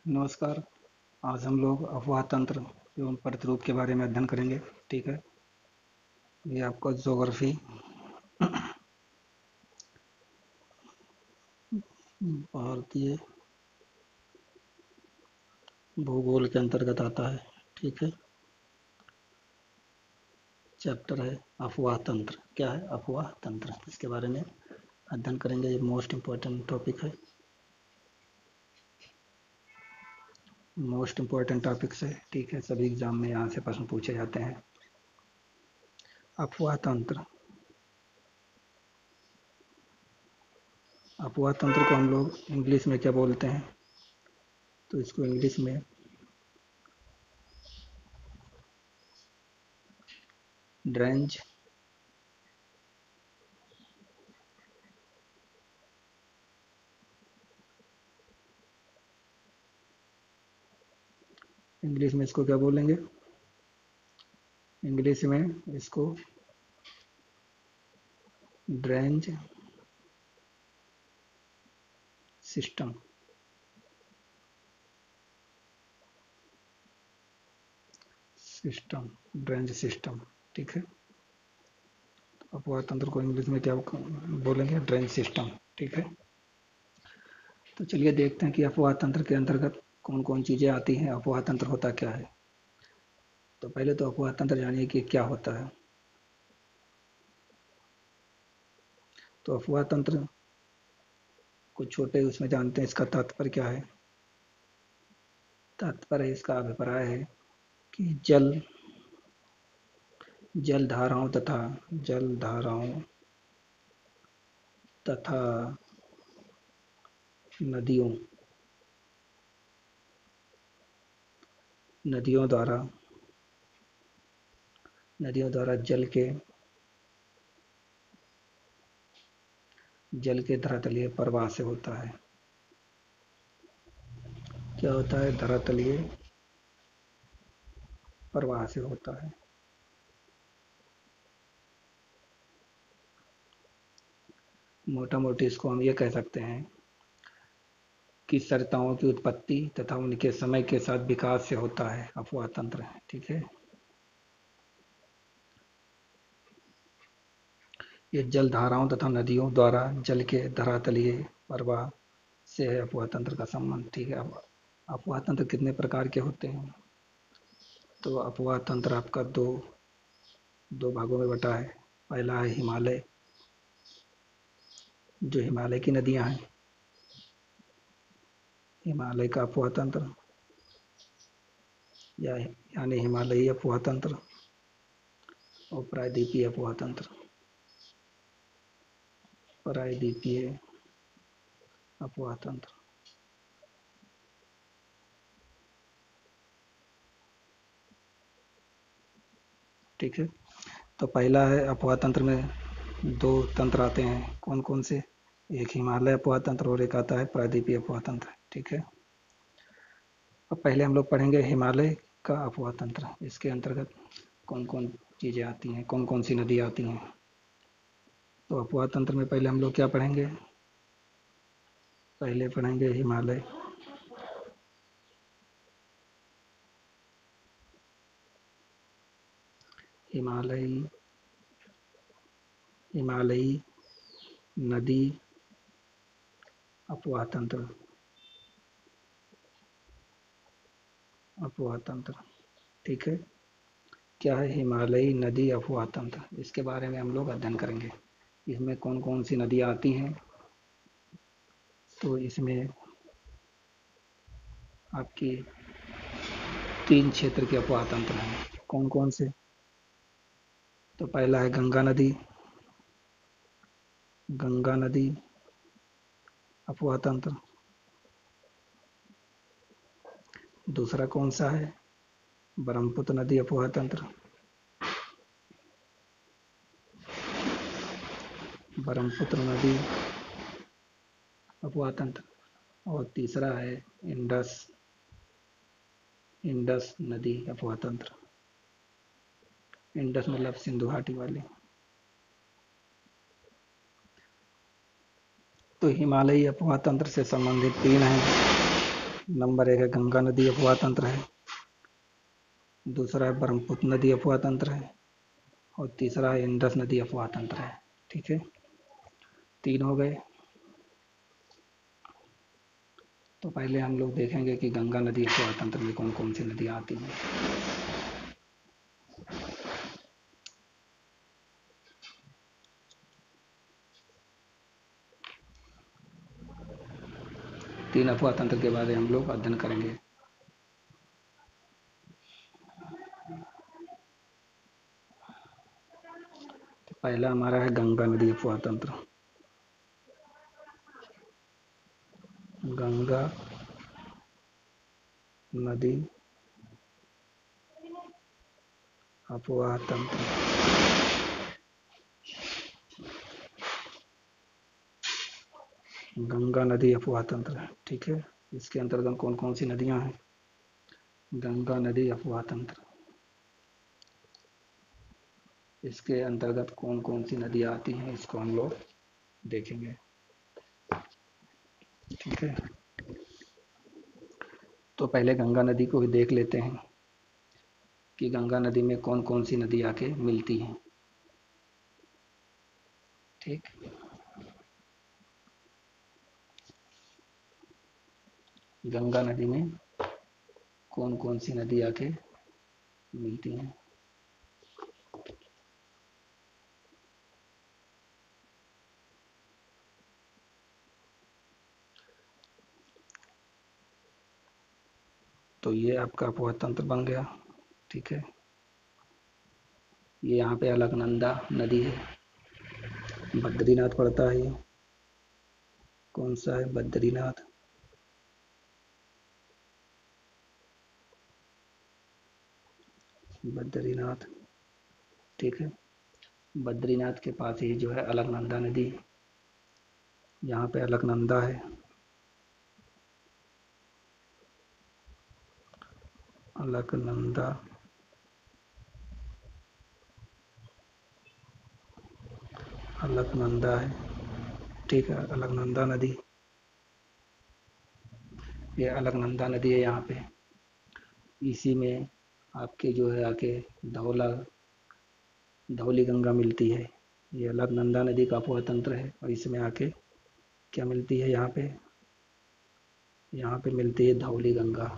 नमस्कार। आज हम लोग अफवाह तंत्र एवं प्रतिरूप के बारे में अध्ययन करेंगे। ठीक है। ये आपका ज्योग्राफी भारतीय भूगोल के अंतर्गत आता है। ठीक है। चैप्टर है अफवाह तंत्र। क्या है अफवाह तंत्र? इसके बारे में अध्ययन करेंगे। ये मोस्ट इम्पोर्टेंट टॉपिक है। मोस्ट इम्पोर्टेंट टॉपिक से ठीक है, सभी एग्जाम में यहाँ से प्रश्न पूछे जाते हैं। अफवाह तंत्र। अफवाह तंत्र को हम लोग इंग्लिश में क्या बोलते हैं? तो इसको इंग्लिश में ड्रेंच इंग्लिश में इसको क्या बोलेंगे? इंग्लिश में इसको drench system system drench system. ठीक है। अफवाह तंत्र को इंग्लिश में क्या बोलेंगे? Drench system. ठीक है। तो चलिए देखते हैं कि अफवाह तंत्र के अंतर्गत कौन कौन चीजें आती हैं। अफवाह तंत्र होता क्या है? तो पहले तो अफवाह तंत्र जानिए कि क्या होता है। तो अफवाह तंत्र कुछ छोटे उसमें जानते हैं। इसका तात्पर्य क्या है? तात्पर्य इसका अभिप्राय है कि जल धाराओं तथा नदियों नदियों द्वारा जल के धरातलीय प्रवाह से होता है। क्या होता है? धरातलीय प्रवाह से होता है। मोटा मोटी इसको हम ये कह सकते हैं कि सरिताओं की उत्पत्ति तथा उनके समय के साथ विकास से होता है अफवाह तंत्र। ठीक है। ये जल धाराओं तथा नदियों द्वारा जल के धरातलीय प्रवाह से है अफवाह तंत्र का संबंध। ठीक है। अब अफवाह तंत्र कितने प्रकार के होते हैं? तो अफवाह तंत्र आपका दो दो भागों में बटा है। पहला है हिमालय, जो हिमालय की नदियां हैं, हिमालय का अफवाह तंत्र यानी हिमालयी अफवाह तंत्र, और प्रायद्वीपीय अफवाह तंत्र। प्रायद्वीपीय अफवाह तंत्र। ठीक है। तो पहला है अफवाह तंत्र में दो तंत्र आते हैं। कौन कौन से? एक हिमालय अफवाह तंत्र और एक आता है प्रायद्वीपीय अफवाह तंत्र। ठीक है। अब पहले हम लोग पढ़ेंगे हिमालय का अफवाह तंत्र। इसके अंतर्गत कौन कौन चीजें आती हैं, कौन कौन सी नदी आती हैं। तो अफवाह तंत्र में पहले हम लोग क्या पढ़ेंगे? पहले पढ़ेंगे हिमालय। हिमालयी हिमालयी नदी अफवाह तंत्र। अफवाह तंत्र। ठीक है। क्या है हिमालयी नदी अफवाह तंत्र? इसके बारे में हम लोग अध्ययन करेंगे। इसमें कौन कौन सी नदियाँ आती हैं? तो इसमें आपकी तीन क्षेत्र के अफवाह तंत्र हैं। कौन कौन से? तो पहला है गंगा नदी। गंगा नदी अफवाह तंत्र। दूसरा कौन सा है? ब्रह्मपुत्र नदी अफवाह तंत्र। ब्रह्मपुत्र नदी अफवाह तंत्र। और तीसरा है इंडस इंडस नदी अफवाह तंत्र। इंडस मतलब सिंधु घाटी वाली। तो हिमालयी अफवाह तंत्र से संबंधित तीन हैं। नंबर 1 है गंगा नदी अफवाह तंत्र है, दूसरा है ब्रह्मपुत्र नदी अफवाह तंत्र है, और तीसरा है इंडस नदी अफवाह तंत्र है। ठीक है, 3 हो गए। तो पहले हम लोग देखेंगे कि गंगा नदी अफवाह तंत्र में कौन कौन सी नदियाँ आती हैं। तीन अफवाह तंत्र के बारे में हम लोग अध्ययन करेंगे। तो पहला हमारा है गंगा नदी अफवाह तंत्र। गंगा नदी अफवाह तंत्र। गंगा नदी अफवाह तंत्र, ठीक है। इसके अंतर्गत कौन कौन सी नदियां हैं? गंगा नदी अफवाह तंत्र, इसके अंतर्गत कौन कौन सी नदियां आती हैं, इसको हम लोग देखेंगे। ठीक है, तो पहले गंगा नदी को ही देख लेते हैं कि गंगा नदी में कौन कौन सी नदी आके मिलती हैं। ठीक, गंगा नदी में कौन कौन सी नदी आके मिलती हैं। तो ये आपका अफवाह तंत्र बन गया। ठीक है, ये यहाँ पे अलकनंदा नदी है, बद्रीनाथ पड़ता है। ये कौन सा है? बद्रीनाथ। बद्रीनाथ, ठीक है। बद्रीनाथ के पास ही जो है अलकनंदा नदी, यहाँ पे अलकनंदा है। अलकनंदा, अलकनंदा है, ठीक है। अलकनंदा नदी, ये अलकनंदा नदी है यहाँ पे। इसी में आपके जो है आके धौला धौली गंगा मिलती है। ये अलकनंदा नदी का अफवाह तंत्र है, और इसमें आके क्या मिलती है यहाँ पे मिलती है धौली गंगा।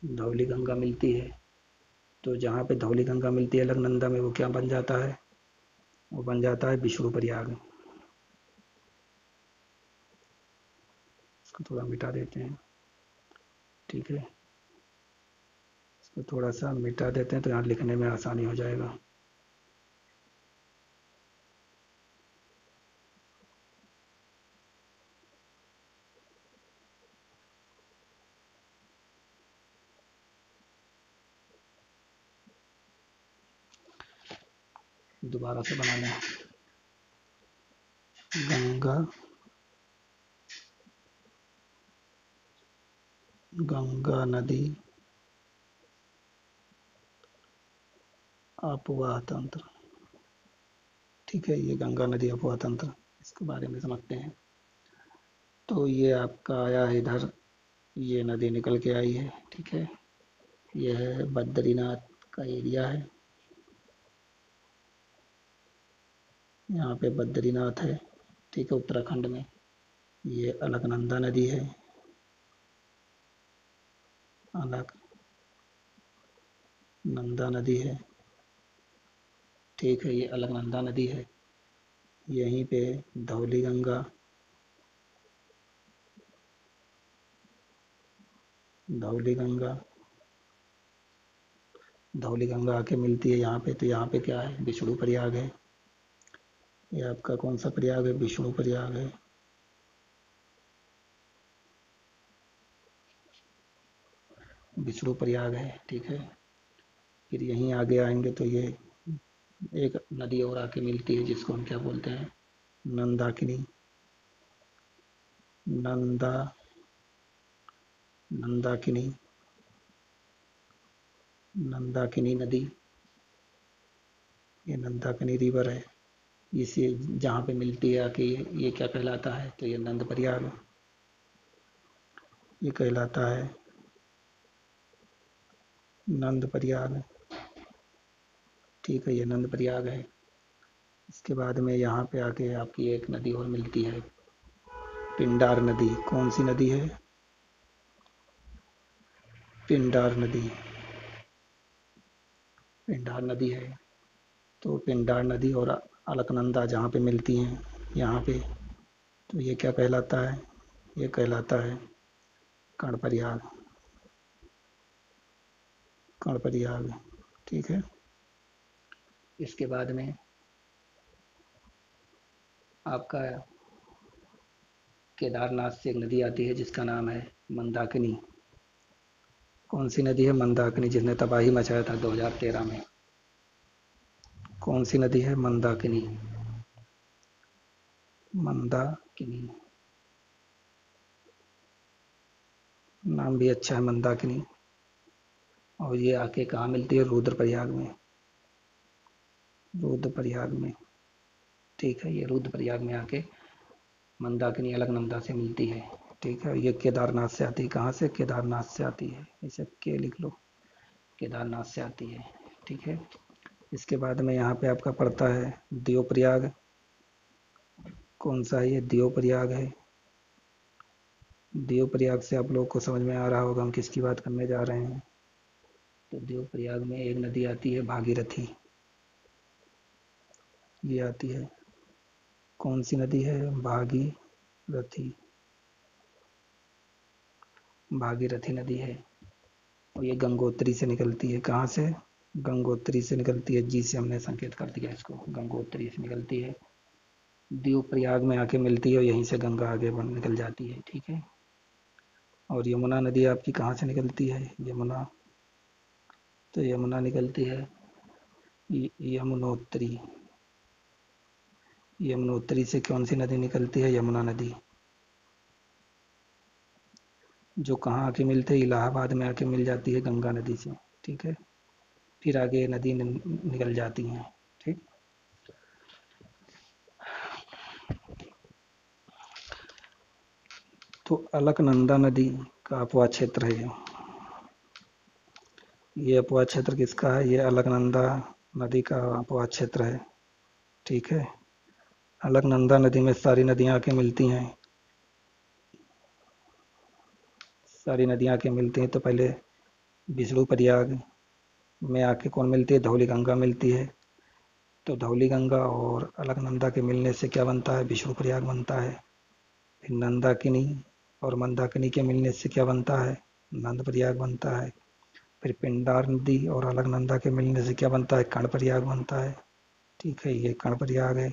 धौली गंगा मिलती है, तो जहाँ पे धौली गंगा मिलती है अलकनंदा में, वो क्या बन जाता है? वो बन जाता है विष्णु प्रयाग। इसको थोड़ा मिटा देते हैं, ठीक है। इसको थोड़ा सा मिटा देते हैं तो यहाँ लिखने में आसानी हो जाएगा। दोबारा से बना लें। गंगा गंगा नदी अफवाह तंत्र, ठीक है। ये गंगा नदी अफवाह तंत्र, इसके बारे में समझते हैं। तो ये आपका आया है इधर, ये नदी निकल के आई है, ठीक है। ये है बद्रीनाथ का एरिया है, यहाँ पे बद्रीनाथ है, ठीक है, उत्तराखंड में। ये अलकनंदा नदी है, अलकनंदा नदी है, ठीक है। ये अलकनंदा नदी है। यहीं पे धौली गंगा, धौली गंगा धौली गंगा आके मिलती है यहाँ पे। तो यहाँ पे क्या है? विष्णु प्रयाग है। ये आपका कौन सा प्रयाग है? विष्णु प्रयाग है। विष्णु प्रयाग है, ठीक है। फिर यहीं आगे आएंगे तो ये एक नदी और आके मिलती है, जिसको हम क्या बोलते हैं? नंदाकिनी। नंदा नंदाकिनी नंदाकिनी नदी, ये नंदाकिनी रिवर है, इसे जहाँ पे मिलती है आके ये क्या कहलाता है, तो ये नंद प्रयाग, ये कहलाता है नंद प्रयाग। ठीक है, ये नंद प्रयाग है। इसके बाद में यहाँ पे आके आपकी एक नदी और मिलती है, पिंडार नदी। कौन सी नदी है? पिंडार नदी। पिंडार नदी है। तो पिंडार नदी और अलकनंदा जहाँ पे मिलती हैं यहाँ पे, तो ये क्या कहलाता है? ये कहलाता है कर्णप्रयाग। कर्णप्रयाग। ठीक है। इसके बाद में आपका केदारनाथ से एक नदी आती है जिसका नाम है मंदाकिनी। कौन सी नदी है? मंदाकिनी, जिसने तबाही मचाया था 2013 में। कौन सी नदी है? मंदाकिनी। मंदाकिनी, नाम भी अच्छा है मंदाकिनी। और ये आके कहाँ मिलती है? रुद्रप्रयाग में। रुद्रप्रयाग में। ठीक है, ये रुद्रप्रयाग में आके मंदाकिनी अलकनंदा से मिलती है। ठीक है, ये केदारनाथ से आती है। कहाँ से? केदारनाथ से आती है। इसे के लिख लो, केदारनाथ से आती है। ठीक है। इसके बाद में यहाँ पे आपका पड़ता है देवप्रयाग। कौन सा है ये? देवप्रयाग है। देवप्रयाग से आप लोग को समझ में आ रहा होगा हम किसकी बात करने जा रहे हैं। तो देवप्रयाग में एक नदी आती है भागीरथी, ये आती है। कौन सी नदी है? भागीरथी। भागीरथी नदी है। और ये गंगोत्री से निकलती है। कहाँ से? गंगोत्री से निकलती है। जी से हमने संकेत कर दिया इसको, गंगोत्री से निकलती है, देवप्रयाग में आके मिलती है और यहीं से गंगा आगे बन निकल जाती है। ठीक है। और यमुना नदी आपकी कहाँ से निकलती है? यमुना, तो यमुना निकलती है यमुनोत्री। यमुनोत्री से कौन सी नदी निकलती है? यमुना नदी। जो कहाँ आके मिलते हैं? इलाहाबाद में आके मिल जाती है गंगा नदी से। ठीक है। फिर आगे नदी निकल जाती हैं। ठीक। तो अलकनंदा नदी का अपवाह क्षेत्र है ये अपवाह क्षेत्र किसका है? ये अलकनंदा नदी का अपवाह क्षेत्र है। ठीक है। अलकनंदा नदी में सारी नदियां आके मिलती हैं। सारी नदियां आके मिलती हैं। तो पहले विष्णु प्रयाग में आके कौन मिलती है? धौली गंगा मिलती है। तो धौली गंगा और अलकनंदा के मिलने से क्या बनता है? विष्णु प्रयाग बनता है। फिर नंदाकिनी और मंदाकिनी के मिलने से क्या बनता है? नंद प्रयाग बनता है। फिर पिंडार नदी और अलकनंदा के मिलने से क्या बनता है? कर्णप्रयाग बनता है। ठीक है, ये कर्णप्रयाग है।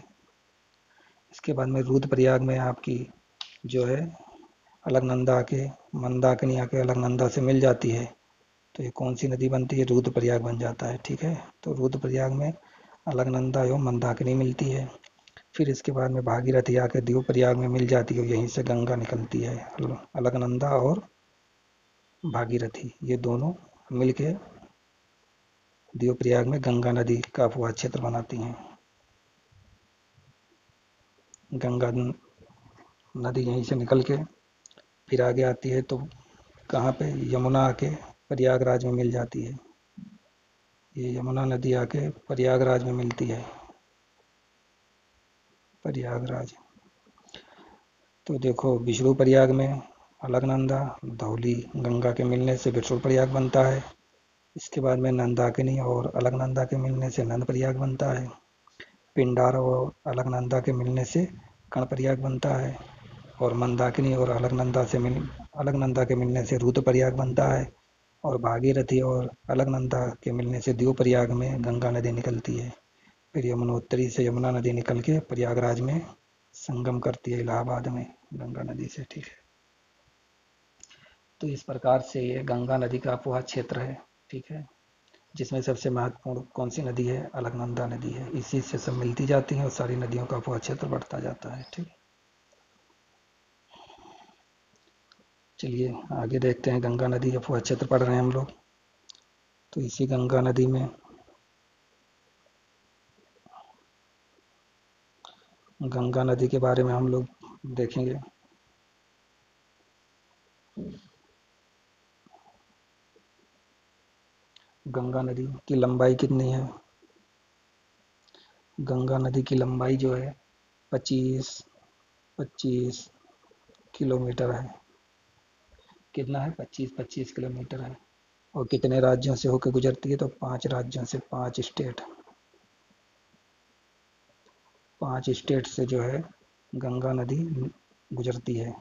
इसके बाद में रुद्रप्रयाग में आपकी जो है अलकनंदा के मंदाकिनी आके अलकनंदा से मिल जाती है। तो ये कौन सी नदी बनती है? रुद्रप्रयाग बन जाता है। ठीक है। तो रुद्रप्रयाग में अलकनंदा एवं मंदाकिनी मिलती है। फिर इसके बाद में भागीरथी आके देवप्रयाग में मिल जाती है, यहीं से गंगा निकलती है। अलकनंदा और भागीरथी ये दोनों मिलके देवप्रयाग में गंगा नदी का अपवाह क्षेत्र बनाती हैं। गंगा नदी यहीं से निकल के फिर आगे आती है तो कहाँ पे? यमुना आके प्रयागराज में मिल जाती है। ये यमुना नदी आके प्रयागराज में मिलती है। प्रयागराज। तो देखो विष्णु प्रयाग में अलकनंदा, धौली गंगा के मिलने से विष्णु प्रयाग बनता है। इसके बाद में नंदाकिनी और अलकनंदा के मिलने से नंद प्रयाग बनता है। पिंडार और अलकनंदा के मिलने से कर्णप्रयाग बनता है। और मंदाकिनी और अलकनंदा के मिलने से रुद्रप्रयाग बनता है। और भागीरथी और अलकनंदा के मिलने से देवप्रयाग में गंगा नदी निकलती है। फिर यमुनोत्री से यमुना नदी निकल के प्रयागराज में संगम करती है इलाहाबाद में गंगा नदी से। ठीक है। तो इस प्रकार से ये गंगा नदी का अपवाह क्षेत्र है। ठीक है। जिसमें सबसे महत्वपूर्ण कौन सी नदी है? अलकनंदा नदी है। इसी से सब मिलती जाती हैं और सारी नदियों का अपवाह क्षेत्र बढ़ता जाता है। ठीक। चलिए आगे देखते हैं। गंगा नदी अपवाह क्षेत्र पढ़ रहे हैं हम लोग। तो इसी गंगा नदी में गंगा नदी के बारे में हम लोग देखेंगे। गंगा नदी की लंबाई कितनी है? गंगा नदी की लंबाई जो है 25 25 किलोमीटर है। कितना है? 25 किलोमीटर है। और कितने राज्यों से होकर गुजरती है? तो 5 राज्यों से, 5 स्टेट, 5 स्टेट से जो है गंगा नदी गुजरती है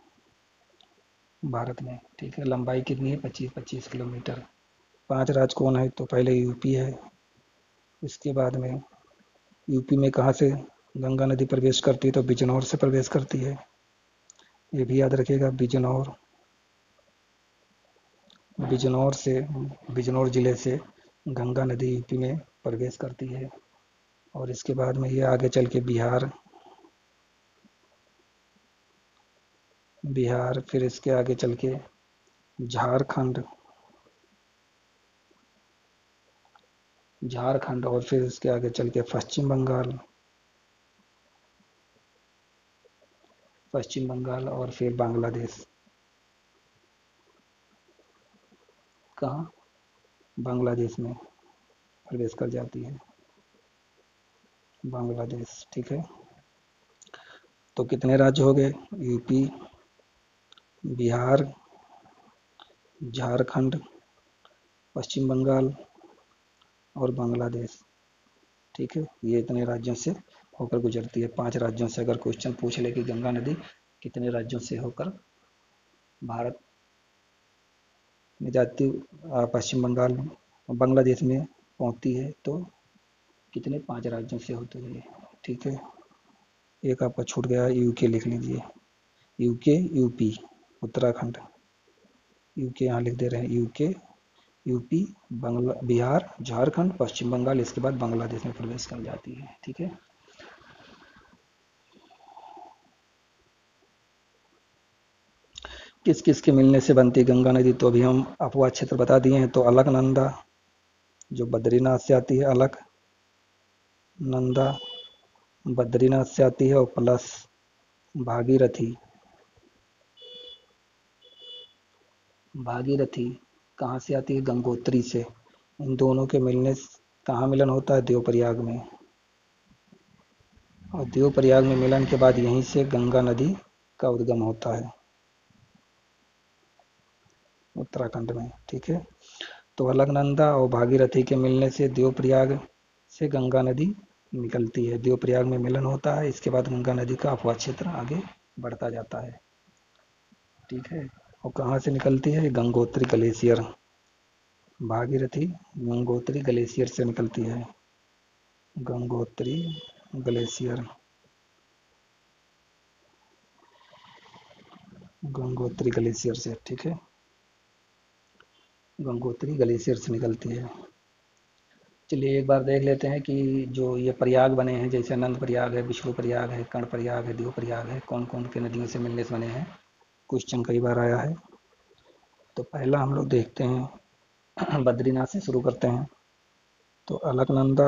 भारत में। ठीक है, लंबाई कितनी है? 25 किलोमीटर। 5 राज्य कौन है? तो पहले यूपी है। इसके बाद में यूपी में कहाँ से गंगा नदी प्रवेश करती है? तो बिजनौर से प्रवेश करती है। ये भी याद रखिएगा, बिजनौर, बिजनौर से, बिजनौर जिले से गंगा नदी यूपी में प्रवेश करती है। और इसके बाद में ये आगे चल के बिहार, बिहार, फिर इसके आगे चल के झारखंड, झारखंड, और फिर इसके आगे चल के पश्चिम बंगाल, पश्चिम बंगाल, और फिर बांग्लादेश। कहाँ? बांग्लादेश में प्रवेश कर जाती है, बांग्लादेश। ठीक है, तो कितने राज्य हो गए? यूपी, बिहार, झारखंड, पश्चिम बंगाल और बांग्लादेश। ठीक है, ये इतने राज्यों से होकर गुजरती है। 5 राज्यों से अगर क्वेश्चन पूछ ले कि गंगा नदी कितने राज्यों से होकर भारत में जाती, पश्चिम बंगाल, बांग्लादेश में पहुंचती है, तो कितने? 5 राज्यों से होती है। ठीक है, एक आपका छूट गया, यूके लिख लीजिए। यूके, यूपी, उत्तराखंड, यूके यहाँ लिख दे रहे हैं। यूके, यूपी, बांग्ला, बिहार, झारखंड, पश्चिम बंगाल, इसके बाद बांग्लादेश में प्रवेश कर जाती है। ठीक है, किस किस के मिलने से बनती है गंगा नदी? तो अभी हम अपवाद क्षेत्र बता दिए हैं। तो अलकनंदा जो बद्रीनाथ से आती है, अलकनंदा बद्रीनाथ से आती है, और प्लस भागीरथी, भागीरथी कहाँ से आती है? गंगोत्री से। इन दोनों के मिलने कहाँ मिलन होता है? देवप्रयाग में। और देवप्रयाग में मिलन के बाद यहीं से गंगा नदी का उद्गम होता है, उत्तराखंड में। ठीक है, तो अलकनंदा और भागीरथी के मिलने से देवप्रयाग से गंगा नदी निकलती है। देवप्रयाग में मिलन होता है, इसके बाद गंगा नदी का अपवाद क्षेत्र आगे बढ़ता जाता है। ठीक है, और कहाँ से निकलती है? गंगोत्री ग्लेशियर, भागीरथी गंगोत्री ग्लेशियर से निकलती है, गंगोत्री ग्लेशियर, गंगोत्री ग्लेशियर से। ठीक है, गंगोत्री ग्लेशियर से निकलती है। चलिए एक बार देख लेते हैं कि जो ये प्रयाग बने हैं, जैसे अनंत प्रयाग है, विष्णु प्रयाग है, कर्ण प्रयाग है, देव प्रयाग है, कौन कौन के नदियों से मिलने से बने हैं? क्वेश्चन कई बार आया है। तो पहला हम लोग देखते हैं, बद्रीनाथ से शुरू करते हैं। तो अलकनंदा,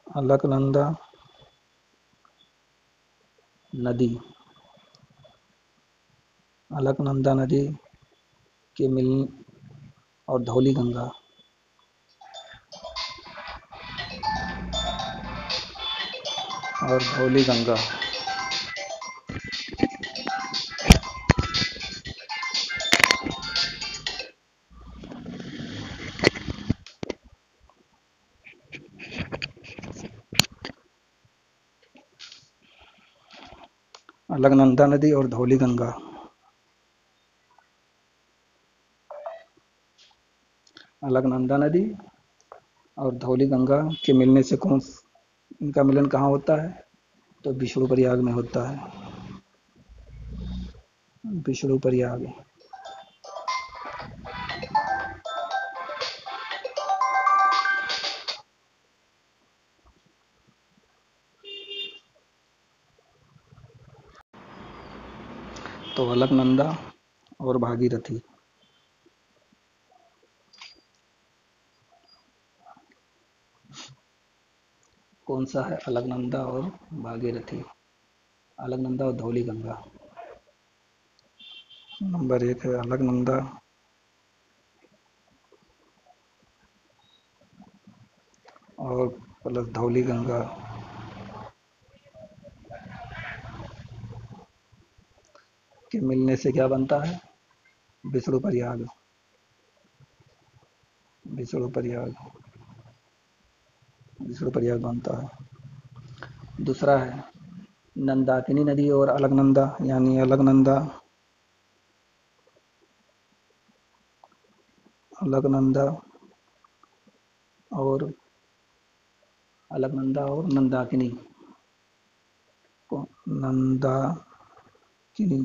अलकनंदा नदी, अलकनंदा नदी के मिल, और धौली गंगा, और धौली गंगा, अलकनंदा नदी और धौली गंगा, अलकनंदा नदी और धौली गंगा के मिलने से कौन, इनका मिलन कहाँ होता है? तो विष्णु प्रयाग में होता है, विष्णु प्रयाग। तो अलकनंदा और भागीरथी कौन सा है अलकनंदा और भागीरथी? अलकनंदा और धौली गंगा। नंबर 1 है अलकनंदा और प्लस धौली गंगा के मिलने से क्या बनता है? विष्णु प्रयाग। विष्णु प्रयाग। विष्णु प्रयाग बनता है। दूसरा है नंदाकिनी नदी और अलकनंदा, यानी अलकनंदा अलकनंदा और अलकनंदा और नंदाकिनी नंदाकिनी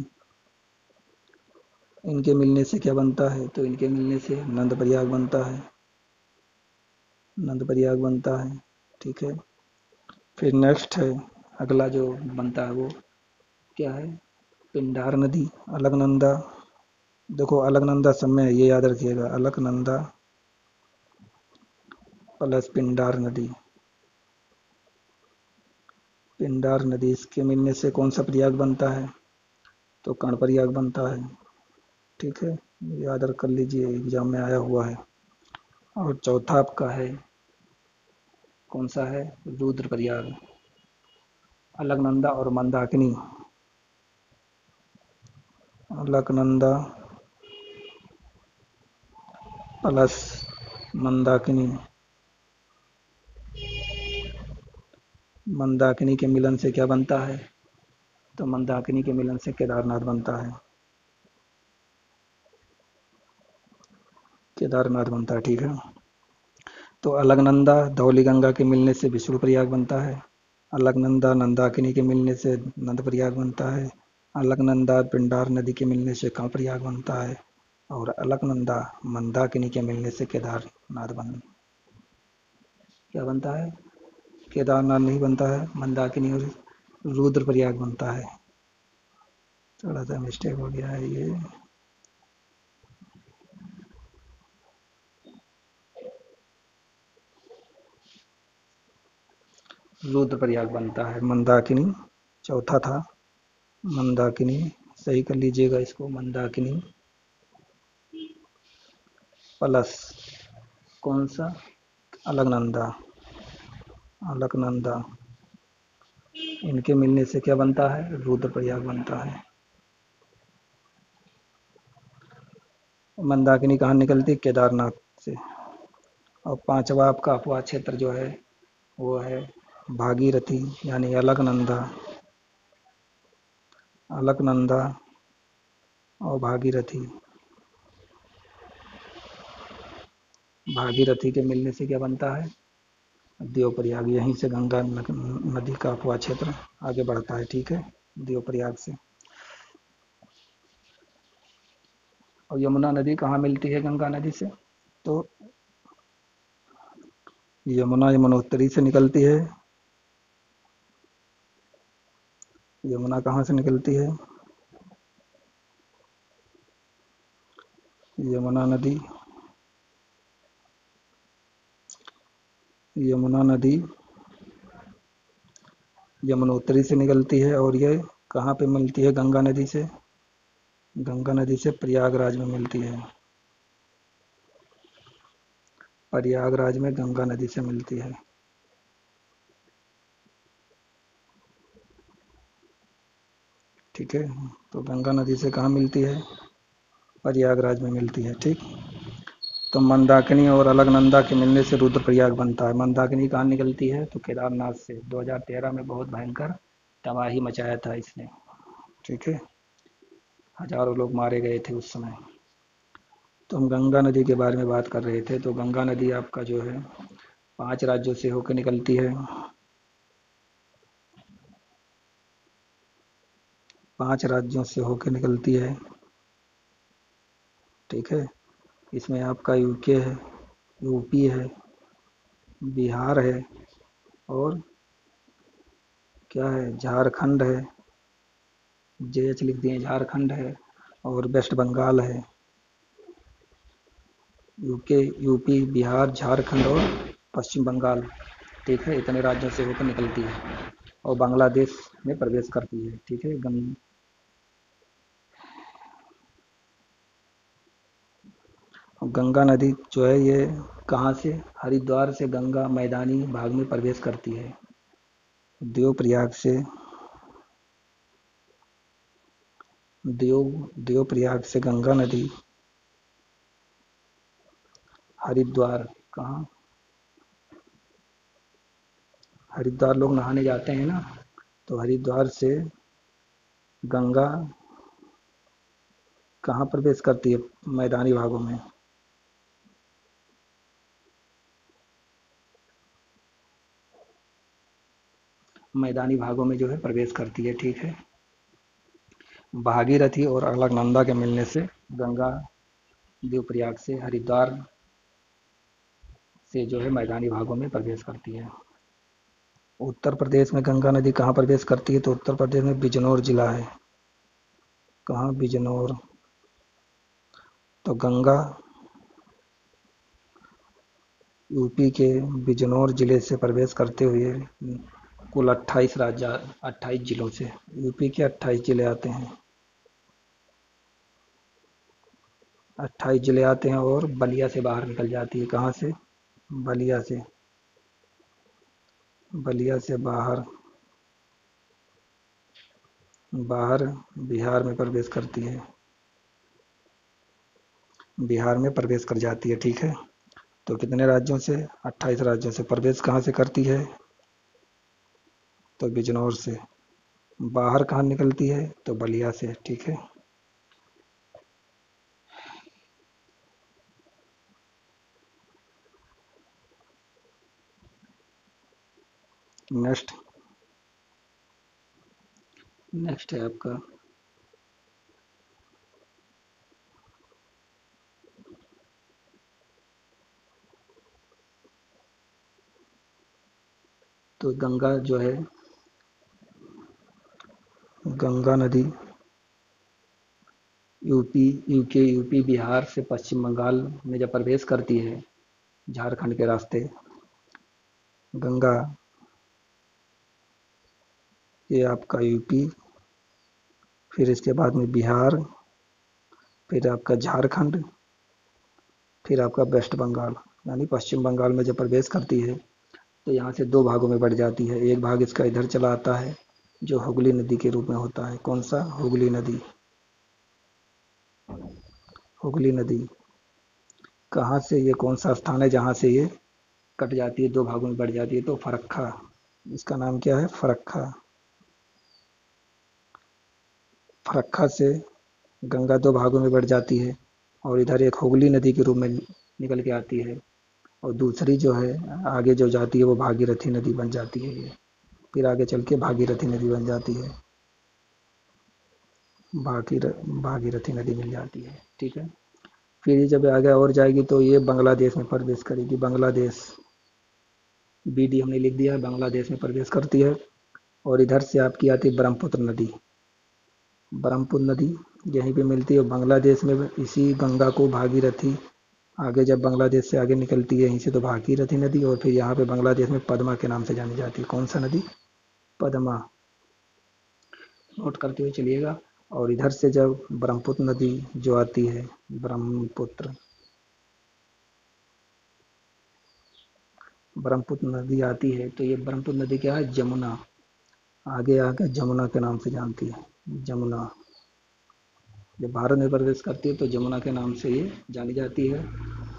इनके मिलने से क्या बनता है? तो इनके मिलने से नंद प्रयाग बनता है। नंद प्रयाग बनता है। ठीक है। फिर नेक्स्ट है अगला जो बनता है वो क्या है? पिंडार नदी। अलकनंदा, देखो अलकनंदा सब में ये याद रखिएगा, अलकनंदा प्लस पिंडार नदी। पिंडार नदी इसके मिलने से कौन सा प्रयाग बनता है? तो कर्ण प्रयाग बनता है। ठीक है, याद रख कर लीजिए, एग्जाम में आया हुआ है। और चौथा आपका है कौन सा है? रुद्र प्रयाग। अलकनंदा और मंदाकिनी। अलकनंदा प्लस मंदाकिनी। मंदाकिनी के मिलन से क्या बनता है? तो मंदाकिनी के मिलन से केदारनाथ बनता है। केदारनाथ बनता है। ठीक है। तो अलकनंदा धौलीगंगा के मिलने से विष्णु प्रयाग बनता है। अलकनंदा नंदाकिनी के मिलने से नंद प्रयाग बनता है। अलकनंदा पिंडार नदी के मिलने से कर्ण प्रयाग बनता है। और अलकनंदा मंदाकिनी के मिलने से केदारनाथ क्या बनता है? केदारनाथ नहीं बनता है, मंदाकिनी और रुद्र प्रयाग बनता है। थोड़ा सा मिस्टेक हो गया है ये। रुद्र प्रयाग बनता है। मंदाकिनी चौथा था। मंदाकिनी सही कर लीजिएगा इसको। मंदाकिनी प्लस कौन सा? अलकनंदा। अलकनंदा इनके मिलने से क्या बनता है? रुद्र प्रयाग बनता है। मंदाकिनी कहाँ निकलती है? केदारनाथ से। और पांचवा आपका अपवाद क्षेत्र जो है वो है भागीरथी, यानी अलकनंदा। अलकनंदा और भागीरथी। भागीरथी के मिलने से क्या बनता है? देव प्रयाग। यहीं से गंगा नदी का अपवाद क्षेत्र आगे बढ़ता है। ठीक है, देव प्रयाग से। और यमुना नदी कहाँ मिलती है गंगा नदी से? तो यमुना यमुनोत्तरी से निकलती है। यमुना कहाँ से निकलती है? यमुना नदी यमुना नदी यमुनोत्तरी से निकलती है। और ये कहाँ पे मिलती है गंगा नदी से? गंगा नदी से प्रयागराज में मिलती है। प्रयागराज में गंगा नदी से मिलती है। ठीक है, तो गंगा नदी से कहाँ मिलती है? प्रयागराज में मिलती है। ठीक। तो मंदाकिनी और अलकनंदा के मिलने से रुद्रप्रयाग बनता है। मंदाकिनी कहाँ निकलती है? तो केदारनाथ से। 2013 में बहुत भयंकर तबाही मचाया था इसने। ठीक है, हजारों लोग मारे गए थे उस समय। तो हम गंगा नदी के बारे में बात कर रहे थे। तो गंगा नदी आपका जो है 5 राज्यों से होकर निकलती है। 5 राज्यों से होकर निकलती है। ठीक है, इसमें आपका यूके है, यूपी है, बिहार है, और क्या है, झारखंड है। जेएच लिख दिए, झारखंड है। और वेस्ट बंगाल है। यूके, यूपी, बिहार, झारखंड और पश्चिम बंगाल। ठीक है, इतने राज्यों से होकर निकलती है और बांग्लादेश में प्रवेश करती है। ठीक है, गंगा नदी जो है ये कहाँ से, हरिद्वार से गंगा मैदानी भाग में प्रवेश करती है। देवप्रयाग से, देवप्रयाग से गंगा नदी हरिद्वार, कहाँ, हरिद्वार लोग नहाने जाते हैं ना, तो हरिद्वार से गंगा कहाँ प्रवेश करती है, मैदानी भागों में। मैदानी भागों में जो है प्रवेश करती है। ठीक है, भागीरथी और अलकनंदा के मिलने से गंगा देवप्रयाग से हरिद्वार से जो है मैदानी भागों में प्रवेश करती है। उत्तर प्रदेश में गंगा नदी कहाँ प्रवेश करती है, तो उत्तर प्रदेश में बिजनौर जिला है। कहाँ, बिजनौर। तो गंगा यूपी के बिजनौर जिले से प्रवेश करते हुए कुल 28 जिलों से, यूपी के 28 जिले आते हैं, 28 जिले आते हैं और बलिया से बाहर निकल जाती है। कहाँ से, बलिया से, बलिया से बाहर, बाहर बिहार में प्रवेश करती है, बिहार में प्रवेश कर जाती है। ठीक है, तो कितने राज्यों से, 28 राज्यों से। प्रवेश कहाँ से करती है, तो बिजनौर से। बाहर कहाँ निकलती है, तो बलिया से। ठीक है, नेक्स्ट, नेक्स्ट है आपका, तो गंगा जो है, गंगा नदी यूपी बिहार से पश्चिम बंगाल में जब प्रवेश करती है झारखंड के रास्ते, गंगा, ये आपका यूपी, फिर इसके बाद में बिहार, फिर आपका झारखंड, फिर आपका वेस्ट बंगाल, यानी पश्चिम बंगाल में जब प्रवेश करती है तो यहाँ से दो भागों में बढ़ जाती है। एक भाग इसका इधर चला आता है जो हुगली नदी के रूप में होता है। कौन सा, हुगली नदी। हुगली नदी कहाँ से, ये कौन सा स्थान है जहाँ से ये कट जाती है, दो भागों में बढ़ जाती है, तो फरक्का, इसका नाम क्या है, फरक्का। फरक्का से गंगा दो भागों में बढ़ जाती है और इधर एक हुगली नदी के रूप में निकल के आती है, और दूसरी जो है आगे जो जाती है वो भागीरथी नदी बन जाती है ये, फिर आगे चल के भागीरथी नदी बन जाती है, भागीरथी नदी मिल जाती है। ठीक है, फिर ये जब आगे और जाएगी तो ये बांग्लादेश में प्रवेश करेगी। बांग्लादेश, बीडी हमने लिख दिया है, बांग्लादेश में प्रवेश करती है। और इधर से आपकी आती है ब्रह्मपुत्र नदी, ब्रह्मपुत्र नदी यहीं पे मिलती है बांग्लादेश में। इसी गंगा को भागीरथी, आगे जब बांग्लादेश से आगे निकलती है यहीं से तो भागीरथी नदी, और फिर यहाँ पे बांग्लादेश में पद्मा के नाम से जानी जाती है। कौन सा नदी, पद्मा, नोट करते हुए चलिएगा। और इधर से जब ब्रह्मपुत्र नदी जो आती है, ब्रह्मपुत्र, ब्रह्मपुत्र नदी आती है तो ये ब्रह्मपुत्र नदी क्या है, जमुना, आगे आके जमुना के नाम से जानती है, जमुना। जब भारत में प्रवेश करती है तो जमुना के नाम से ये जानी जाती है।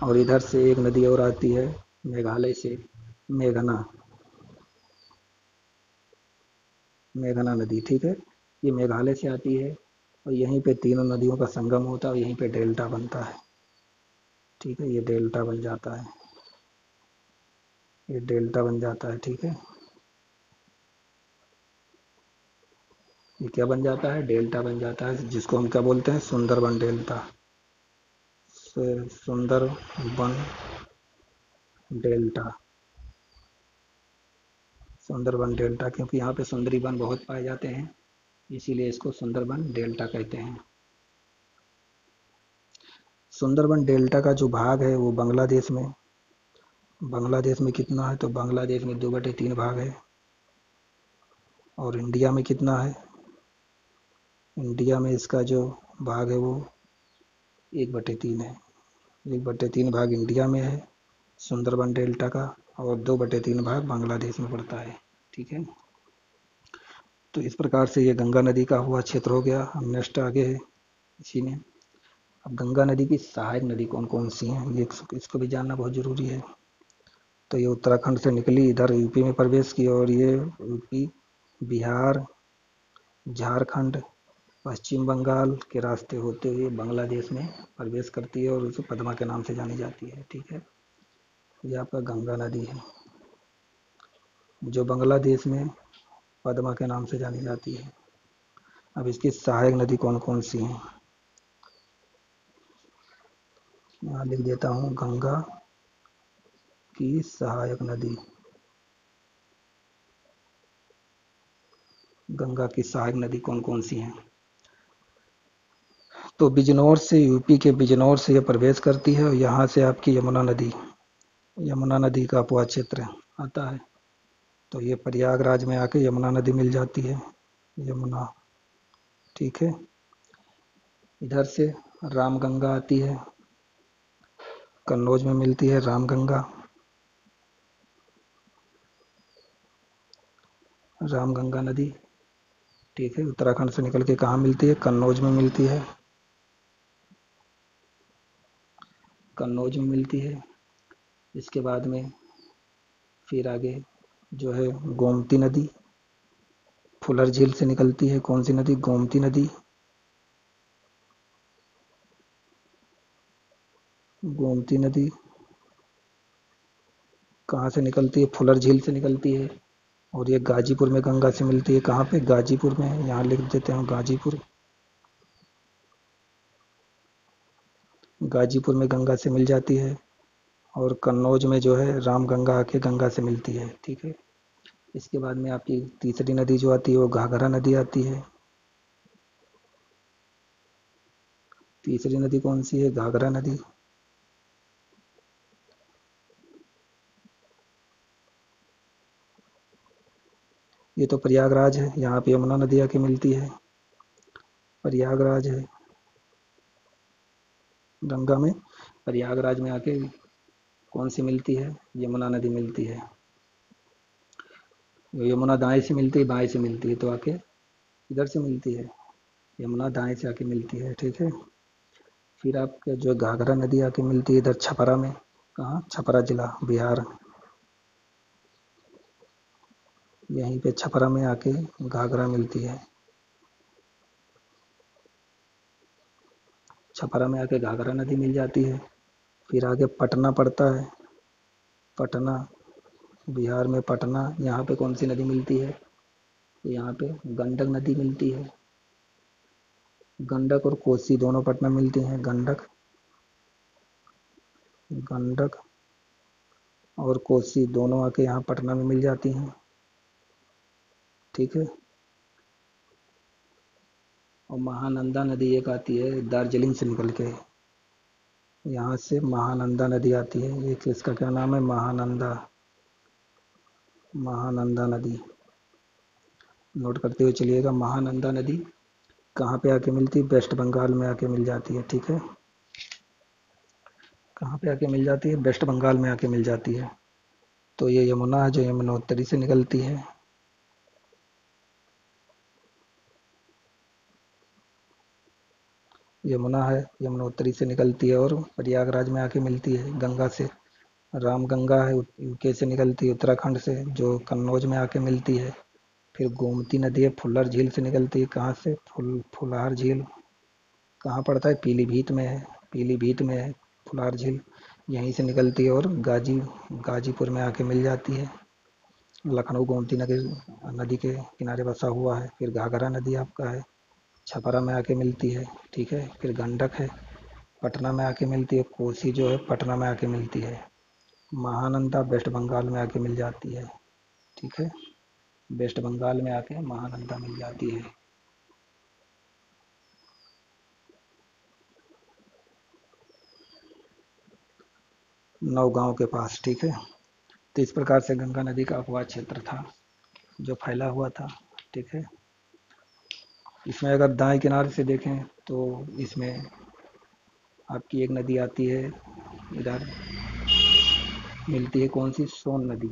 और इधर से एक नदी और आती है मेघालय से, मेघना, मेघना नदी। ठीक है, ये मेघालय से आती है और यहीं पे तीनों नदियों का संगम होता है और यहीं पे डेल्टा बनता है। ठीक है, ये डेल्टा बन जाता है, ये डेल्टा बन जाता है। ठीक है, ये क्या बन जाता है, डेल्टा बन जाता है, जिसको हम क्या बोलते हैं, Sundarban delta, Sundarban delta, Sundarban delta, क्योंकि यहाँ पे सुंदरी वन बहुत पाए जाते हैं इसीलिए इसको सुंदरबन डेल्टा कहते हैं। सुंदरबन डेल्टा का जो भाग है वो बांग्लादेश में बांग्लादेश में कितना है, तो बांग्लादेश में 2/3 भाग है। और इंडिया में कितना है, इंडिया में इसका जो भाग है वो 1/3 है। 1/3 भाग इंडिया में है सुंदरबन डेल्टा का, और 2/3 भाग बांग्लादेश में पड़ता है। ठीक है, तो इस प्रकार से ये गंगा नदी का हुआ क्षेत्र हो गया। हम नेक्स्ट आगे है इसी में। अब गंगा नदी की सहायक नदी कौन कौन सी हैं, ये इसको भी जानना बहुत जरूरी है। तो ये उत्तराखंड से निकली, इधर यूपी में प्रवेश की, और ये यूपी, बिहार, झारखंड, पश्चिम बंगाल के रास्ते होते हुए बांग्लादेश में प्रवेश करती है, और उसे पद्मा के नाम से जानी जाती है। ठीक है, ये आपका गंगा नदी है जो बांग्लादेश में पद्मा के नाम से जानी जाती है। अब इसकी सहायक नदी कौन कौन सी हैं, यहाँ लिख देता हूँ, गंगा की सहायक नदी। गंगा की सहायक नदी कौन कौन सी हैं, तो बिजनौर से, यूपी के बिजनौर से ये प्रवेश करती है, और यहाँ से आपकी यमुना नदी, यमुना नदी का अपवाद क्षेत्र आता है। तो ये प्रयागराज में आके यमुना नदी मिल जाती है, यमुना। ठीक है, इधर से रामगंगा आती है, कन्नौज में मिलती है रामगंगा। रामगंगा नदी, ठीक है, उत्तराखंड से निकल के कहाँ मिलती है, कन्नौज में मिलती है, कन्नौज में मिलती है। इसके बाद में फिर आगे जो है गोमती नदी, फुलर झील से निकलती है। कौन सी नदी, गोमती नदी। गोमती नदी कहाँ से निकलती है, फुलर झील से निकलती है, और ये गाजीपुर में गंगा से मिलती है। कहाँ पे, गाजीपुर में, यहाँ लिख देते हैं गाजीपुर। गाजीपुर में गंगा से मिल जाती है, और कन्नौज में जो है रामगंगा आके गंगा से मिलती है। ठीक है, इसके बाद में आपकी तीसरी नदी जो आती है वो घाघरा नदी आती है। तीसरी नदी कौन सी है, घाघरा नदी। ये तो प्रयागराज है, यहाँ पे यमुना नदी आके मिलती है, प्रयागराज है। गंगा में प्रयागराज में आके कौन सी मिलती है, यमुना नदी मिलती है। यमुना दाएं से मिलती है, बाएं से मिलती है, तो आके इधर से मिलती है, यमुना दाएं से आके मिलती है। ठीक है, फिर आपके जो घाघरा नदी आके मिलती है इधर छपरा में। कहाँ, छपरा जिला, बिहार। यहीं पे छपरा में आके घाघरा मिलती है, छपरा में आके घाघरा नदी मिल जाती है। फिर आगे पटना पड़ता है, पटना, बिहार में पटना। यहाँ पे कौन सी नदी मिलती है, तो यहाँ पे गंडक नदी मिलती है। गंडक और कोसी दोनों पटना मिलती हैं, गंडक, गंडक और कोसी दोनों आके यहाँ पटना में मिल जाती हैं। ठीक है, और महानंदा नदी एक आती है दार्जिलिंग से निकल के, यहाँ से महानंदा नदी आती है। ये इसका क्या नाम है, महानंदा, महानंदा नदी। नोट करते हुए चलिएगा, महानंदा नदी कहाँ पे आके मिलती है, वेस्ट बंगाल में आके मिल जाती है। ठीक है, कहाँ पे आके मिल जाती है, वेस्ट बंगाल में आके मिल जाती है। तो ये यमुना है जो यमुनोत्री से निकलती है। यमुना है, यमुनोत्री से निकलती है और प्रयागराज में आके मिलती है गंगा से। रामगंगा है, यूके से निकलती है, उत्तराखंड से, जो कन्नौज में आके मिलती है। फिर गोमती नदी है, फुल्लर झील से निकलती है। कहाँ से, फुल्हार झील कहाँ पड़ता है, पीलीभीत में है, पीलीभीत में है फुल्हार झील, यहीं से निकलती है, और गाजीपुर में आके मिल जाती है। लखनऊ गोमती नदी नदी के किनारे बसा हुआ है। फिर घाघरा नदी आपका है, छपरा में आके मिलती है। ठीक है, फिर गंडक है, पटना में आके मिलती है। कोसी जो है पटना में आके मिलती है। महानंदा वेस्ट बंगाल में आके मिल जाती है। ठीक है, वेस्ट बंगाल में आके महानंदा मिल जाती है। नौगांव के पास, ठीक है। तो इस प्रकार से गंगा नदी का अपवाद क्षेत्र था जो फैला हुआ था, ठीक है। इसमें अगर दाएं किनारे से देखें तो इसमें आपकी एक नदी आती है, इधर मिलती है कौन सी, सोन नदी,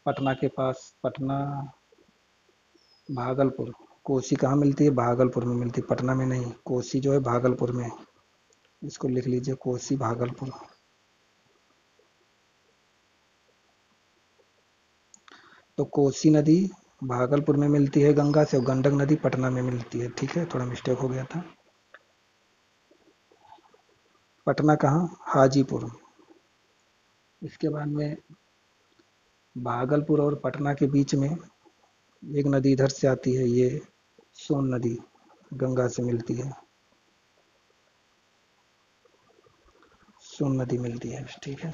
पटना के पास, पटना, भागलपुर। कोसी कहाँ मिलती है, भागलपुर में मिलती है, पटना में नहीं। कोसी जो है भागलपुर में, इसको लिख लीजिए, कोसी भागलपुर। तो कोसी नदी भागलपुर में मिलती है गंगा से, और गंडक नदी पटना में मिलती है, ठीक है, थोड़ा मिस्टेक हो गया था। पटना कहाँ, हाजीपुर। इसके बाद में भागलपुर और पटना के बीच में एक नदी इधर से आती है, ये सोन नदी गंगा से मिलती है, सोन नदी मिलती है, ठीक है।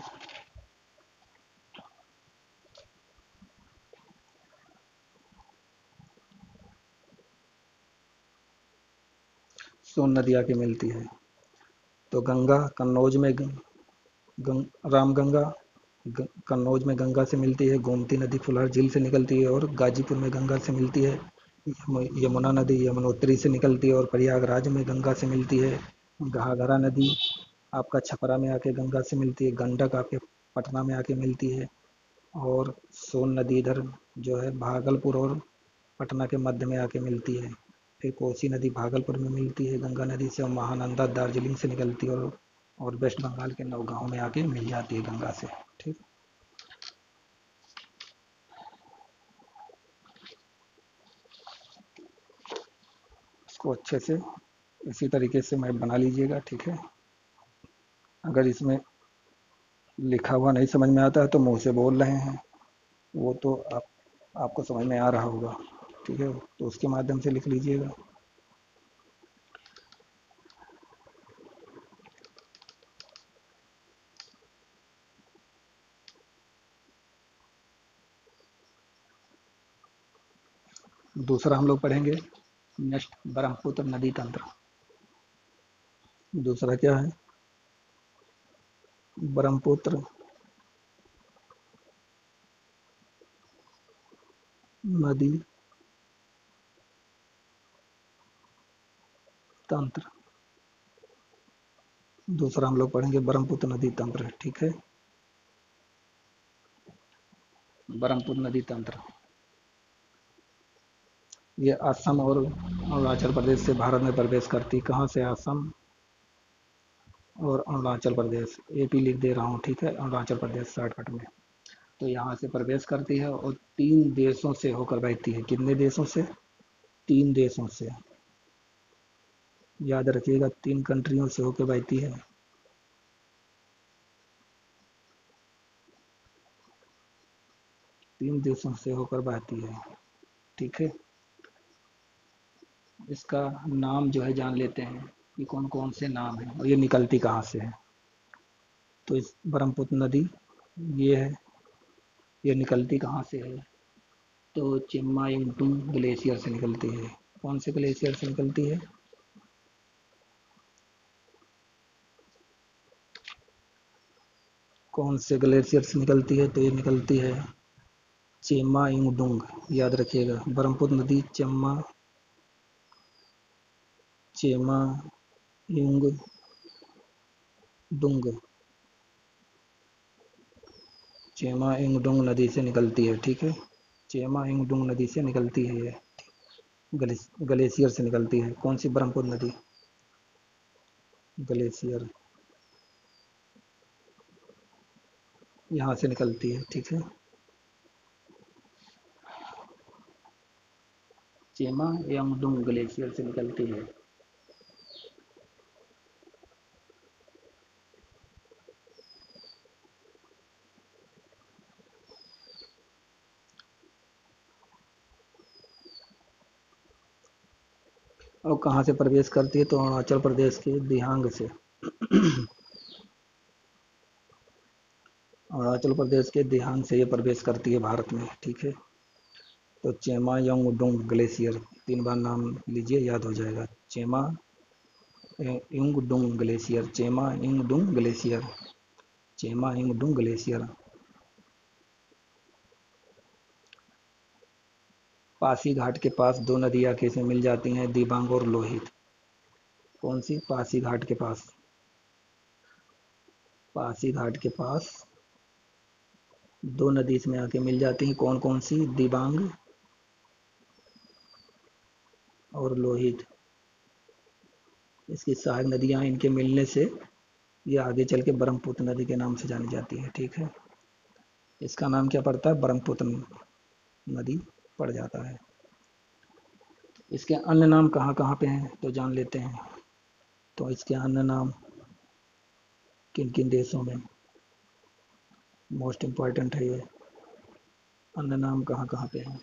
सोन नदी आके मिलती है। तो गंगा कन्नौज में रामगंगा कन्नौज में गंगा से मिलती है, गोमती नदी फुलहर झील से निकलती है, और गाजीपुर में गंगा से मिलती है। यमुना नदी यमुनोत्री से निकलती है और प्रयागराज में गंगा से मिलती है। घाघरा नदी आपका छपरा में आके गंगा से मिलती है। गंडक आपके पटना में आके मिलती है। और सोन नदी इधर जो है भागलपुर और पटना के मध्य में आके मिलती है। फिर कोसी नदी भागलपुर में मिलती है गंगा नदी से, और महानंदा दार्जिलिंग से निकलती है, और वेस्ट बंगाल के नौगांव में आके मिल जाती है गंगा से, ठीक। इसको अच्छे से इसी तरीके से मैप बना लीजिएगा, ठीक है। अगर इसमें लिखा हुआ नहीं समझ में आता है तो मुंह से बोल रहे हैं, वो तो आपको समझ में आ रहा होगा, ठीक है, तो उसके माध्यम से लिख लीजिएगा। दूसरा हम लोग पढ़ेंगे नेक्स्ट, ब्रह्मपुत्र नदी तंत्र। दूसरा क्या है, ब्रह्मपुत्र नदी तंत्र। दूसरा हम लोग पढ़ेंगे ब्रह्मपुत्र नदी तंत्र, ठीक है। ब्रह्मपुत्र नदी तंत्र ये असम और अरुणाचल प्रदेश से भारत में प्रवेश करती। कहाँ से, असम और अरुणाचल प्रदेश, एपी लिख दे रहा हूँ, ठीक है, अरुणाचल प्रदेश शॉर्टकट में। तो यहाँ से प्रवेश करती है और 3 देशों से होकर बहती है। कितने देशों से, 3 देशों से, याद रखिएगा, 3 कंट्रियों से होकर बहती है। 3 देशों से होकर बहती है, ठीक है। इसका नाम जो है जान लेते हैं कि कौन कौन से नाम है और ये निकलती कहाँ से है। तो इस ब्रह्मपुत्र नदी ये है, ये निकलती कहाँ से है, तो चिम्मा युंगटुंग ग्लेशियर से निकलती है। कौन से ग्लेशियर से निकलती है, कौन से ग्लेशियर से निकलती है, तो ये निकलती है चेमा युंगडुंग। याद रखिएगा, ब्रह्मपुत्र नदी चेमा युंगडुंग चेमा युंगडुंग नदी से निकलती है, ठीक है। चेमा युंगडुंग नदी से निकलती है ये, ग्लेशियर से निकलती है। कौन सी, ब्रह्मपुत्र नदी ग्लेशियर यहाँ से निकलती है, ठीक है। चेमा यांगडुंग ग्लेशियर से निकलती है। और कहाँ से प्रवेश करती है, तो अरुणाचल प्रदेश के दिहांग से। अरुणाचल प्रदेश के दिहांग से ये प्रवेश करती है भारत में, ठीक है। तो चेमा योंगडुंग ग्लेशियर 3 बार नाम लीजिए, याद हो जाएगा। Chema Yungdung glacier, Chema Yungdung glacier, चेमाहिंगडुंग glacier. Pasi घाट के पास दो नदियां कैसे मिल जाती हैं, दिबांग और लोहित। कौन सी? पासी घाट के पास, पासी घाट के पास दो नदी इसमें आके मिल जाती हैं, कौन कौन सी? दिबांग और लोहित। इसकी सहायक नदियां, इनके मिलने से ये आगे चल के ब्रह्मपुत्र नदी के नाम से जानी जाती है। ठीक है, इसका नाम क्या पड़ता है? ब्रह्मपुत्र नदी पड़ जाता है। इसके अन्य नाम कहाँ कहाँ पे हैं तो जान लेते हैं। तो इसके अन्य नाम किन किन देशों में, मोस्ट इम्पॉर्टेंट है ये, अन्य नाम कहाँ कहाँ पे हैं।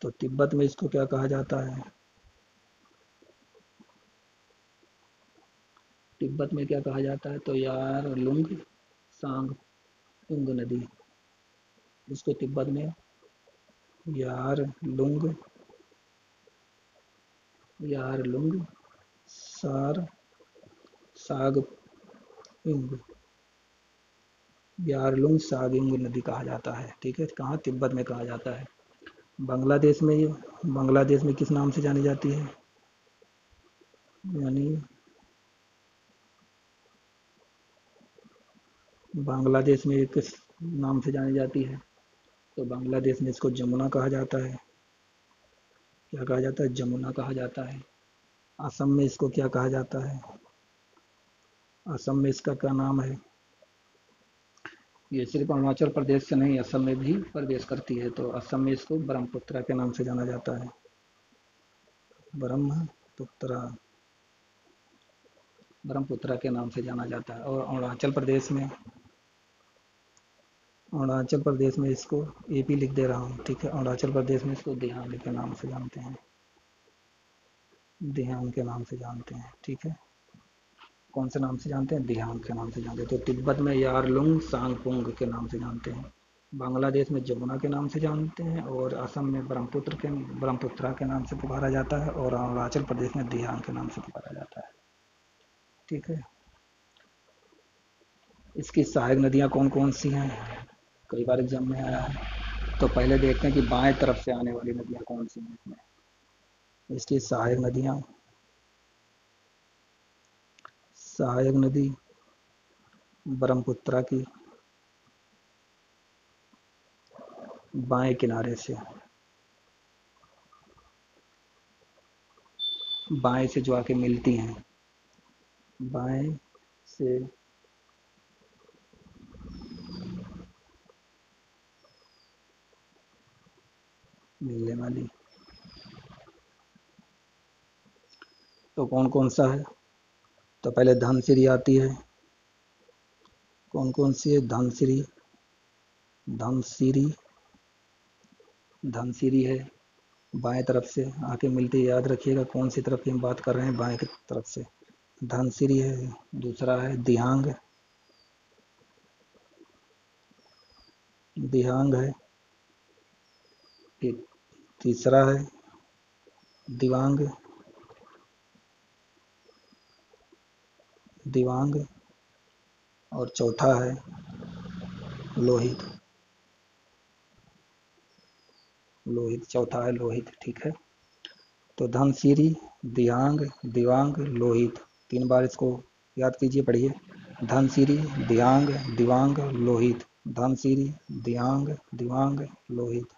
तो तिब्बत में इसको क्या कहा जाता है? तिब्बत में क्या कहा जाता है? तो यार लुंग सांग उंग नदी, इसको तिब्बत में यार लुंग, यार लुंग सार साग उंग, यारलुंग सागिंग नदी कहा जाता है। ठीक है, कहाँ? तिब्बत में कहा जाता है। बांग्लादेश में ये, बांग्लादेश में किस नाम से जानी जाती है? यानी बांग्लादेश में किस नाम से जानी जाती है? तो बांग्लादेश में इसको जमुना कहा जाता है। क्या कहा जाता है? जमुना कहा जाता है। असम में इसको क्या कहा जाता है? असम में इसका क्या नाम है? ये सिर्फ अरुणाचल प्रदेश से नहीं, असम में भी प्रवेश करती है। तो असम में इसको ब्रह्मपुत्रा के नाम से जाना जाता है। ब्रह्मपुत्रा, ब्रह्मपुत्रा के नाम से जाना जाता है। और अरुणाचल प्रदेश में, अरुणाचल प्रदेश में इसको एपी लिख दे रहा हूँ। ठीक है, अरुणाचल प्रदेश में इसको दिहांग के नाम से जानते हैं, दिहांग के नाम से जानते हैं। ठीक है, कौन से नाम से जानते हैं? दिहांग के नाम से जानते हैं। तो तिब्बत में यारलुंग सांगपुंग के नाम से जानते हैं, बांग्लादेश में जमुना के नाम से जानते हैं, और असम में ब्रह्मपुत्रा के नाम से पुकारा जाता है, और अरुणाचल प्रदेश में दिहांग के नाम से पुकारा जाता है। ठीक है, इसकी सहायक नदियां कौन कौन सी हैं? कई बार एग्जाम में आया है। तो पहले देखते हैं कि बाएं तरफ से आने वाली नदियां कौन सी हैं इसमें। इसकी सहायक नदियां, सहायक नदी ब्रह्मपुत्रा की बाएं किनारे से, बाएं से जो आके मिलती हैं, बाएं से मिलने वाली, तो कौन कौन सा है? तो पहले धनसिरी आती है। कौन कौन सी है? धनसिरी, धनसिरी, धनसिरी है, बाएं तरफ से आके मिलती है। याद रखिएगा कौन सी तरफ की हम बात कर रहे हैं, बाएं की तरफ से धनसिरी है। दूसरा है दिहांग, दिहांग है। फिर तीसरा है दिवांग, दिवांग, और चौथा है लोहित, लोहित चौथा है लोहित। ठीक है, तो धनसिरी, दिहांग, दिवांग, लोहित, तीन बार इसको याद कीजिए, पढ़िए। धनसिरी, दिहांग, दिवांग, लोहित, धनसिरी, दिहांग, दिवांग, लोहित।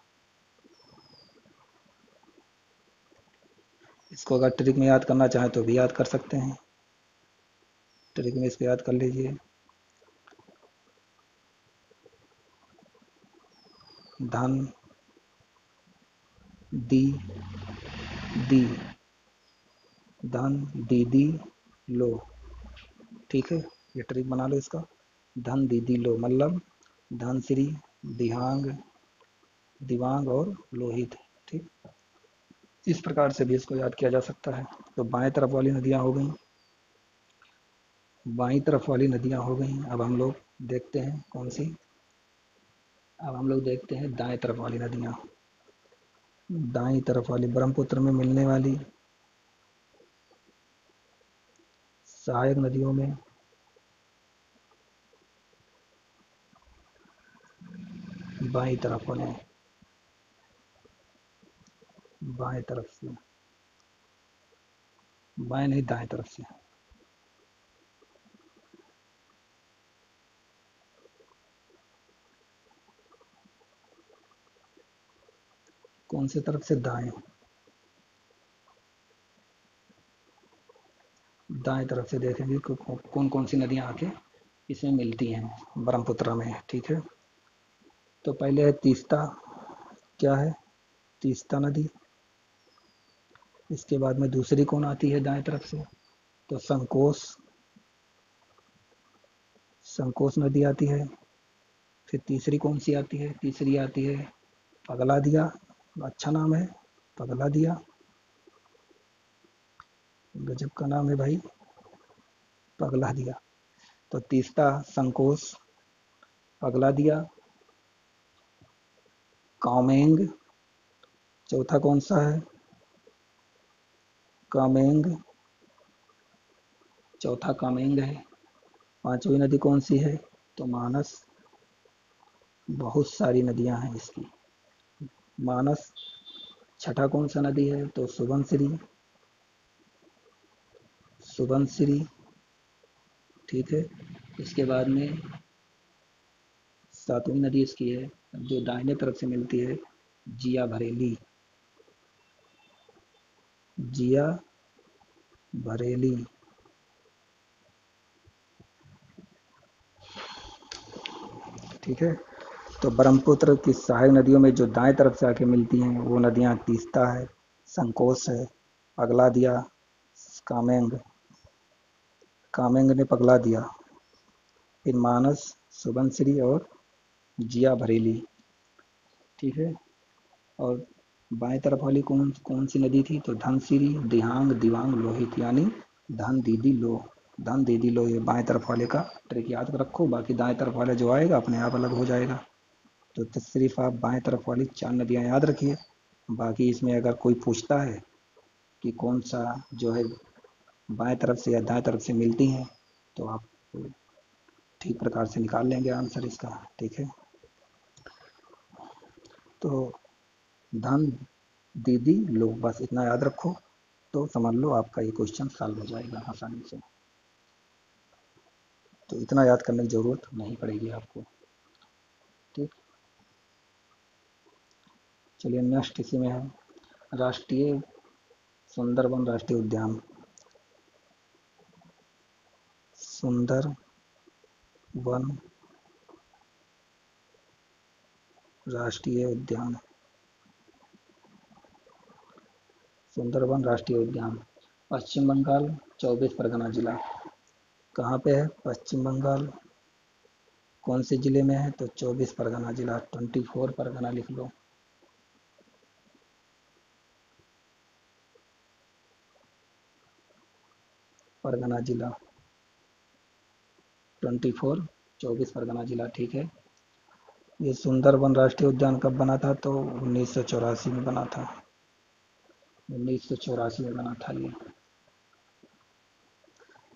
इसको अगर ट्रिक में याद करना चाहें तो भी याद कर सकते हैं, ट्रिक में इसको याद कर लीजिए। धन दी दी, धन दीदी लो। ठीक है, ये ट्रिक बना लो इसका। धन दीदी लो मतलब धनश्री, दिहांग, दिवांग और लोहित। ठीक, इस प्रकार से भी इसको याद किया जा सकता है। तो बाएं तरफ वाली नदियां हो गई, बाईं तरफ वाली नदियां हो गई। अब हम लोग देखते हैं कौन सी, अब हम लोग देखते हैं दाएं तरफ वाली नदियां। दाईं तरफ वाली ब्रह्मपुत्र में मिलने वाली सहायक नदियों में बाईं तरफ वाले, बाएं तरफ से, बाएं नहीं दाएं तरफ से। कौन से तरफ से? दाएं, दाएं तरफ से देखेंगे कौन कौन सी नदियां आके इसमें मिलती हैं ब्रह्मपुत्र में। ठीक है, तो पहले है तीस्ता। क्या है? तीस्ता नदी। इसके बाद में दूसरी कौन आती है दाएं तरफ से? तो संकोश, संकोश नदी आती है। फिर तीसरी कौन सी आती है? तीसरी आती है पगला दिया। अच्छा नाम है, पगला दिया, गजब का नाम है भाई, पगला दिया। तो तीसरा संकोश, पगला दिया, कामेंग। चौथा कौन सा है? कामेंग, चौथा कामेंग है। पांचवी नदी कौन सी है? तो मानस। बहुत सारी नदियां हैं इसकी, मानस। छठा कौन सा नदी है? तो सुबनसिरी, सुबनसिरी। ठीक है, इसके बाद में सातवीं नदी इसकी है जो दाहिने तरफ से मिलती है, जिया भरेली, जिया भरेली। ठीक है, तो ब्रह्मपुत्र की सहायक नदियों में जो दाएं तरफ से आके मिलती हैं वो नदियां तीस्ता है, संकोश है, पगला दिया, कामेंग, कामेंग ने पगला दिया, फिर मानस, सुबनसिरी और जिया भरेली। ठीक है, और बाएं तरफ वाली कौन कौन सी नदी थी? तो धनसिरी, दिहांग, दिवांग, लोहित, यानी धन दीदी लो, धन दीदी लो। ये बाएं तरफ वाले का ट्रिक याद रखो, बाकी दाएं तरफ वाले जो आएगा अपने आप अलग हो जाएगा। तो सिर्फ आप बाएं तरफ वाली चार नदियां याद रखिए। बाकी इसमें अगर कोई पूछता है कि कौन सा जो है बाएं तरफ से या दाएं तरफ से मिलती हैं, तो आप ठीक प्रकार से निकाल लेंगे आंसर इसका। ठीक है, तो धन दीदी लो, बस इतना याद रखो तो समझ लो आपका ये क्वेश्चन सॉल्व हो जाएगा आसानी से। तो इतना याद करने की जरूरत नहीं पड़ेगी आपको। ठीक, चलिए नेक्स्ट इसी में है राष्ट्रीय सुंदरबन राष्ट्रीय उद्यान। सुंदरबन राष्ट्रीय उद्यान, सुंदरबन राष्ट्रीय उद्यान पश्चिम बंगाल 24 परगना जिला। कहाँ पे है? पश्चिम बंगाल। कौन से जिले में है? तो 24 परगना जिला, 24 परगना लिख लो। परगना जिला 24, 24 परगना जिला। ठीक है, ये सुंदरबन राष्ट्रीय उद्यान कब बना था? तो 1984 में बना था, 1984 में बना था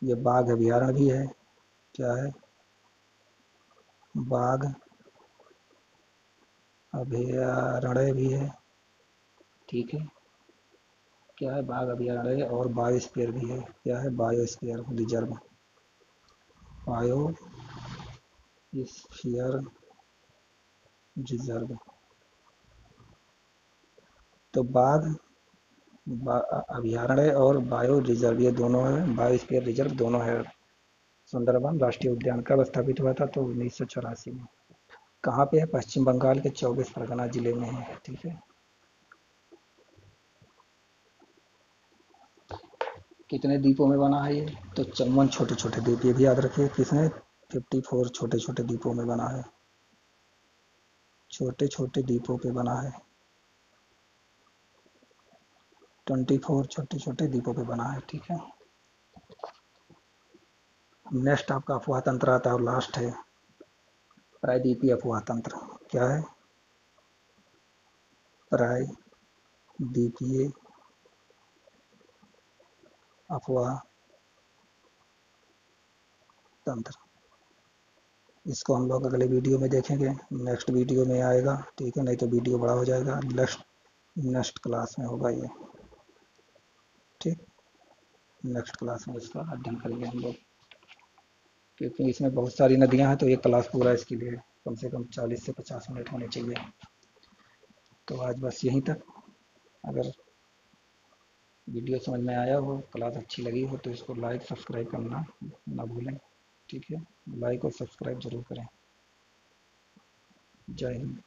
ये बाघ अभयारण्य भी है। क्या है? बाघ अभयारण्य भी है। ठीक है, क्या है? बाघ अभयारण्य और बायोस्फीयर भी है। क्या है? Biosphere reserve, biosphere reserve. तो बाघ अभयारण्य और बायो रिजर्व ये दोनों है, बायोस्फीयर रिजर्व दोनों है। सुंदरबन राष्ट्रीय उद्यान कब स्थापित हुआ था? तो 1984 में। कहाँ पे है? पश्चिम बंगाल के 24 परगना जिले में है। ठीक है, कितने द्वीपों में बना है ये? तो 54 छोटे छोटे द्वीप, ये भी याद रखिए। किसने? 54 छोटे छोटे द्वीपों में बना है, छोटे छोटे द्वीपों पे बना है। 24 छोटे छोटे द्वीपों पे बना है। ठीक है, नेक्स्ट आपका अफवाह तंत्र आता है और लास्ट है प्रायद्वीपीय अफवाह तंत्र। क्या है? प्रायद्वीपीय अफवाह तंत्र। इसको हम लोग अगले वीडियो में देखेंगे, नेक्स्ट वीडियो में आएगा, ठीक है, नहीं तो वीडियो बड़ा हो जाएगा। नेक्स्ट नेक्स्ट क्लास में होगा ये, ठीक। नेक्स्ट क्लास में इसका अध्ययन करेंगे हम लोग, क्योंकि इसमें बहुत सारी नदियां हैं, तो ये क्लास पूरा इसके लिए कम से कम 40 से 50 मिनट होने चाहिए। तो आज बस यहीं तक। अगर वीडियो समझ में आया हो, क्लास अच्छी लगी हो, तो इसको लाइक सब्सक्राइब करना ना भूलें, ठीक है। लाइक और सब्सक्राइब जरूर करें। जय हिंद।